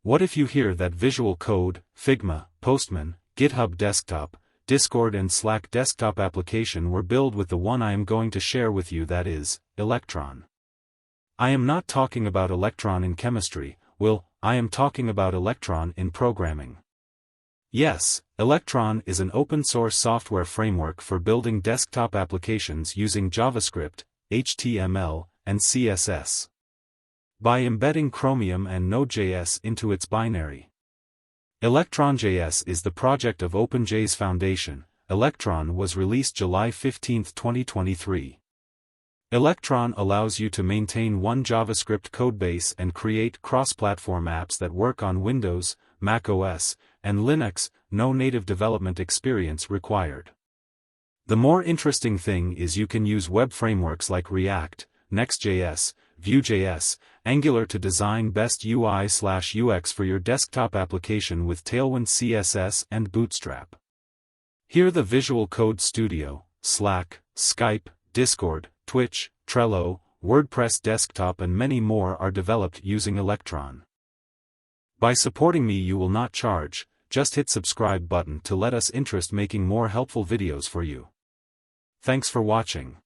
What if you hear that Visual Code, Figma, Postman, GitHub Desktop, Discord and Slack desktop application were built with the one I am going to share with you, that is, Electron. I am not talking about Electron in chemistry, I am talking about Electron in programming. Yes, Electron is an open-source software framework for building desktop applications using JavaScript, HTML, and CSS. By embedding Chromium and Node.js into its binary. Electron.js is the project of OpenJ's foundation. Electron was released July 15, 2023. Electron allows you to maintain one JavaScript codebase and create cross-platform apps that work on Windows, Mac OS, and Linux, no native development experience required. The more interesting thing is you can use web frameworks like React, Next.js, Vue.js, Angular to design best UI/UX for your desktop application with Tailwind CSS and Bootstrap. Here the Visual Code Studio, Slack, Skype, Discord, Twitch, Trello, WordPress desktop and many more are developed using Electron. By supporting me you will not charge, just hit subscribe button to let us interest making more helpful videos for you. Thanks for watching.